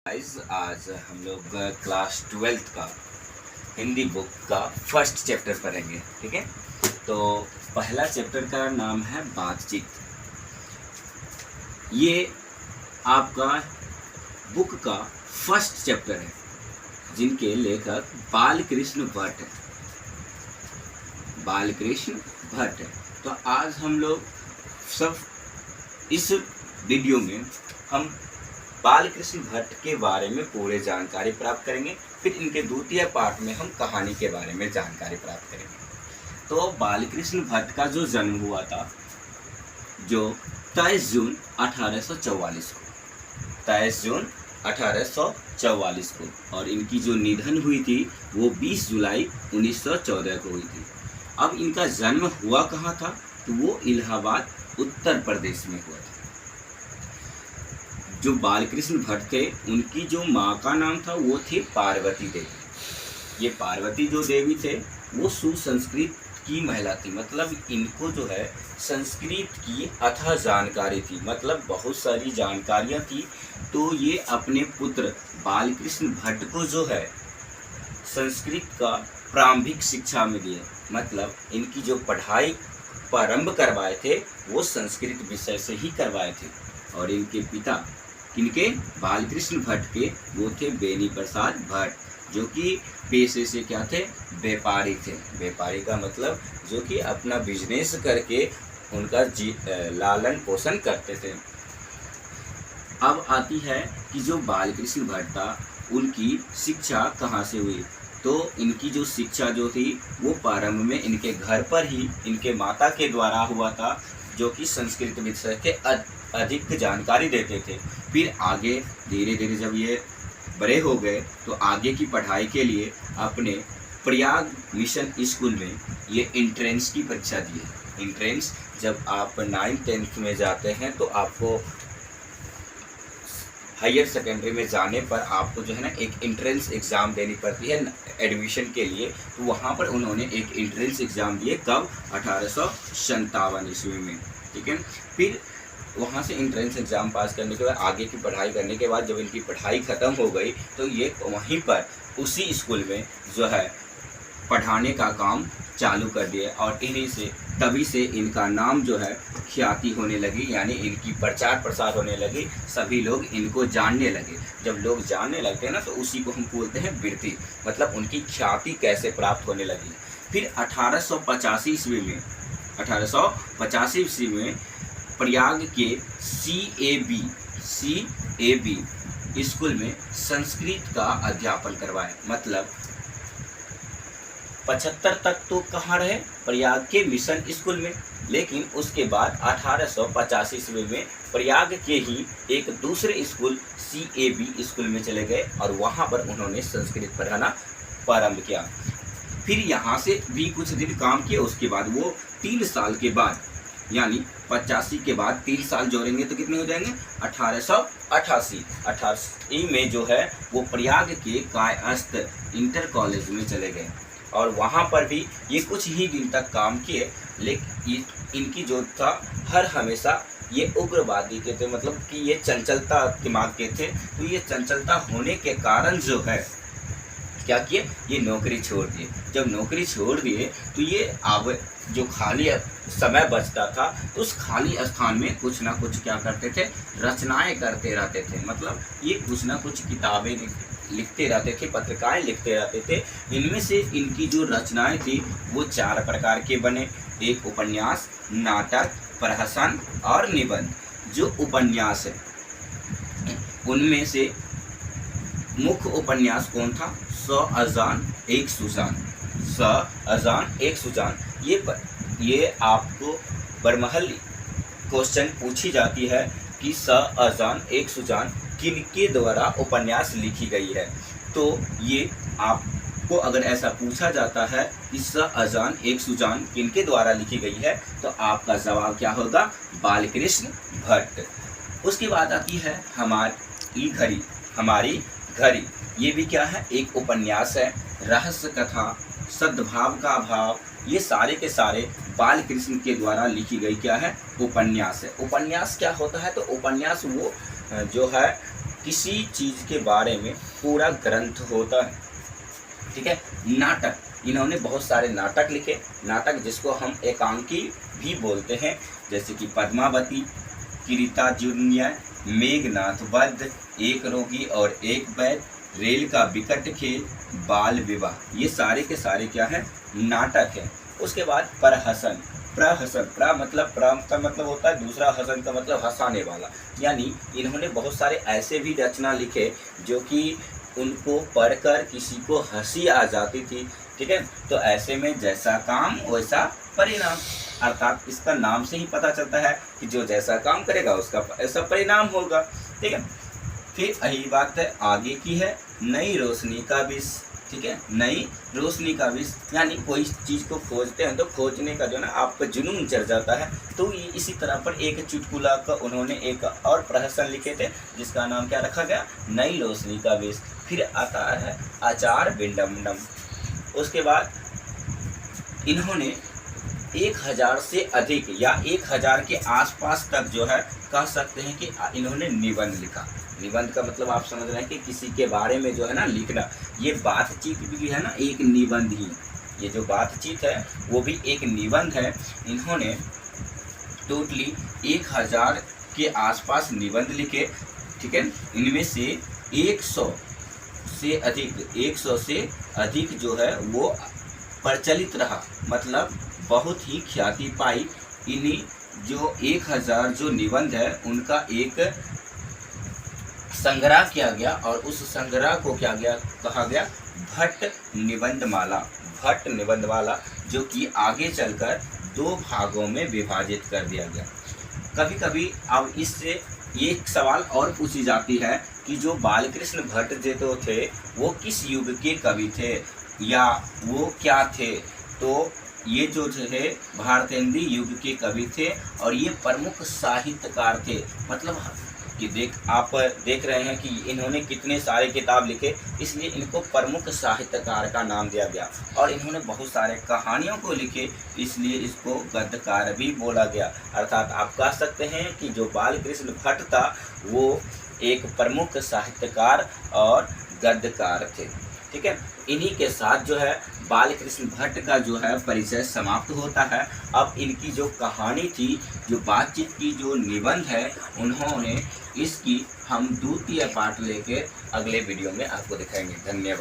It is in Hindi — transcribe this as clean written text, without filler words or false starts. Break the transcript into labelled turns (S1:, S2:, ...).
S1: गाइस आज हम लोग क्लास 12th का हिंदी बुक का फर्स्ट चैप्टर पढ़ेंगे। ठीक है, तो पहला चैप्टर का नाम है बातचीत। ये आपका बुक का फर्स्ट चैप्टर है, जिनके लेखक बालकृष्ण भट्ट है। बालकृष्ण भट्ट है। तो आज हम लोग सब इस वीडियो में हम बालकृष्ण भट्ट के बारे में पूरे जानकारी प्राप्त करेंगे। फिर इनके द्वितीय पार्ट में हम कहानी के बारे में जानकारी प्राप्त करेंगे। तो बालकृष्ण भट्ट का जो जन्म हुआ था जो 23 जून 1844 को, 23 जून 1844 को, और इनकी जो निधन हुई थी वो 20 जुलाई 1914 को हुई थी। अब इनका जन्म हुआ कहाँ था? तो वो इलाहाबाद उत्तर प्रदेश में हुआ था। जो बालकृष्ण भट्ट थे उनकी जो माँ का नाम था वो थी पार्वती देवी। ये पार्वती जो देवी थे वो सुसंस्कृत की महिला थी, मतलब इनको जो है संस्कृत की अथाह जानकारी थी, मतलब बहुत सारी जानकारियाँ थी। तो ये अपने पुत्र बालकृष्ण भट्ट को जो है संस्कृत का प्रारंभिक शिक्षा में दिए, मतलब इनकी जो पढ़ाई प्रारंभ करवाए थे वो संस्कृत विषय से ही करवाए थे। और इनके पिता इनके बालकृष्ण भट्ट के वो थे बेनी प्रसाद भट्ट, जो कि पेशे से क्या थे? व्यापारी थे। व्यापारी का मतलब जो कि अपना बिजनेस करके उनका लालन पोषण करते थे। अब आती है कि जो बालकृष्ण भट्ट था उनकी शिक्षा कहाँ से हुई? तो इनकी जो शिक्षा जो थी वो प्रारंभ में इनके घर पर ही इनके माता के द्वारा हुआ था, जो कि संस्कृत विषय के अधिक जानकारी देते थे। फिर आगे धीरे धीरे जब ये बड़े हो गए तो आगे की पढ़ाई के लिए अपने प्रयाग मिशन स्कूल में ये एंट्रेंस की परीक्षा दी। एंट्रेंस जब आप 9th 10th में जाते हैं तो आपको हायर सेकेंडरी में जाने पर आपको जो है ना एक एंट्रेंस एग्ज़ाम देनी पड़ती है एडमिशन के लिए। तो वहाँ पर उन्होंने एक एंट्रेंस एग्ज़ाम दिए, कब? 1857 ईस्वी में। ठीक है, फिर वहाँ से एंट्रेंस एग्ज़ाम पास करने के बाद आगे की पढ़ाई करने के बाद जब इनकी पढ़ाई ख़त्म हो गई तो ये वहीं पर उसी स्कूल में जो है पढ़ाने का काम चालू कर दिया। और इन्हीं से तभी से इनका नाम जो है ख्याति होने लगी, यानी इनकी प्रचार प्रसार होने लगी, सभी लोग इनको जानने लगे। जब लोग जानने लगते हैं ना तो उसी को हम बोलते हैं वृद्धि, मतलब उनकी ख्याति कैसे प्राप्त होने लगी। फिर 1885 ईस्वी में 1885 ईस्वी में प्रयाग के CAB स्कूल में संस्कृत का अध्यापन करवाए, मतलब 75 तक तो कहाँ रहे? प्रयाग के मिशन स्कूल में। लेकिन उसके बाद 1885 ईस्वी में प्रयाग के ही एक दूसरे स्कूल CAB स्कूल में चले गए और वहाँ पर उन्होंने संस्कृत पढ़ाना प्रारंभ किया। फिर यहाँ से भी कुछ दिन काम किए। उसके बाद वो 3 साल के बाद, यानी 85 के बाद 3 साल जोड़ेंगे तो कितने हो जाएंगे? 1888 में जो है वो प्रयाग के कायस्थ इंटर कॉलेज में चले गए और वहाँ पर भी ये कुछ ही दिन तक काम किए। लेकिन इनकी जो था हर हमेशा ये उग्रवादी के थे, मतलब कि ये चंचलता दिमाग के थे। तो ये चंचलता होने के कारण जो है क्या किए? ये नौकरी छोड़ दिए। जब नौकरी छोड़ दिए तो ये अब जो खाली समय बचता था तो उस खाली स्थान में कुछ ना कुछ क्या करते थे? रचनाएं करते रहते थे, मतलब ये कुछ ना कुछ किताबें लिखते रहते थे, पत्रिकाएं लिखते रहते थे। इनमें से इनकी जो रचनाएं थी वो 4 प्रकार के बने, एक उपन्यास, नाटक, प्रहसन और निबंध। जो उपन्यास है उनमें से मुख्य उपन्यास कौन था? 100 अजान एक सुजान। 100 अजान एक सुजान। ये आपको बरमहल क्वेश्चन पूछी जाती है कि 100 अजान एक सुजान किनके द्वारा उपन्यास लिखी गई है। तो ये आपको अगर ऐसा पूछा जाता है कि 100 अजान एक सुजान किनके द्वारा लिखी गई है तो आपका जवाब क्या होगा? बालकृष्ण भट्ट। उसके बाद आती है हमारी घड़ी। ये भी क्या है? एक उपन्यास है। रहस्य कथा, सद्भाव का भाव, ये सारे के सारे बालकृष्ण के द्वारा लिखी गई क्या है? उपन्यास है। उपन्यास क्या होता है? तो उपन्यास वो जो है किसी चीज़ के बारे में पूरा ग्रंथ होता है। ठीक है। नाटक, इन्होंने बहुत सारे नाटक लिखे, नाटक जिसको हम एकांकी भी बोलते हैं, जैसे कि पद्मावती, किरीटार्जुनीय, मेघनाथ वध, एक रोगी और एक वैद्य, रेल का विकट खेल, बाल विवाह, ये सारे के सारे क्या है, नाटक है। उसके बाद प्रहसन, प्रहसन, प्र का मतलब होता है दूसरा, हसन का मतलब हंसाने वाला, यानी इन्होंने बहुत सारे ऐसे भी रचना लिखे जो कि उनको पढ़कर किसी को हंसी आ जाती थी। ठीक है। तो ऐसे में जैसा काम वैसा परिणाम, अर्थात इसका नाम से ही पता चलता है कि जो जैसा काम करेगा उसका ऐसा परिणाम होगा। ठीक है। फिर यही बात है आगे की है, नई रोशनी का विष। ठीक है। नई रोशनी का विष, यानी कोई चीज़ को खोजते हैं तो खोजने का जो ना आपका जुनून चढ़ जाता है। तो ये इसी तरह पर एक चुटकुला का उन्होंने एक और प्रहसन लिखे थे जिसका नाम क्या रखा गया, नई रोशनी का विष। फिर आता है आचार विडम्बनम। उसके बाद इन्होंने 1000 से अधिक या 1000 के आसपास तक जो है कह सकते हैं कि इन्होंने निबंध लिखा। निबंध का मतलब आप समझ रहे हैं कि किसी के बारे में जो है ना लिखना, ये बातचीत भी है ना एक निबंध ही, ये जो बातचीत है वो भी एक निबंध है। इन्होंने टोटली 1000 के आसपास निबंध लिखे। ठीक है। इनमें से 100 से अधिक जो है वो प्रचलित रहा, मतलब बहुत ही ख्याति पाई। इन्हीं जो 1000 जो निबंध है उनका एक संग्रह किया गया और उस संग्रह को क्या गया कहा गया, भट्ट निबंधमाला। भट्ट निबंधमाला जो कि आगे चलकर 2 भागों में विभाजित कर दिया गया। कभी कभी अब इससे एक सवाल और पूछी जाती है कि जो बालकृष्ण भट्ट जो थे वो किस युग के कवि थे या वो क्या थे। तो ये जो थे भारतेंदु युग के कवि थे और ये प्रमुख साहित्यकार थे। मतलब कि आप देख रहे हैं कि इन्होंने कितने सारे किताब लिखे, इसलिए इनको प्रमुख साहित्यकार का नाम दिया गया। और इन्होंने बहुत सारे कहानियों को लिखे, इसलिए इसको गद्यकार भी बोला गया। अर्थात आप कह सकते हैं कि जो बालकृष्ण भट्ट था वो एक प्रमुख साहित्यकार और गद्यकार थे। ठीक है। इन्हीं के साथ जो है बालकृष्ण भट्ट का जो है परिचय समाप्त होता है। अब इनकी जो कहानी थी, जो बातचीत की जो निबंध है, उन्होंने इसकी हम 2य पार्ट लेके अगले वीडियो में आपको दिखाएंगे। धन्यवाद।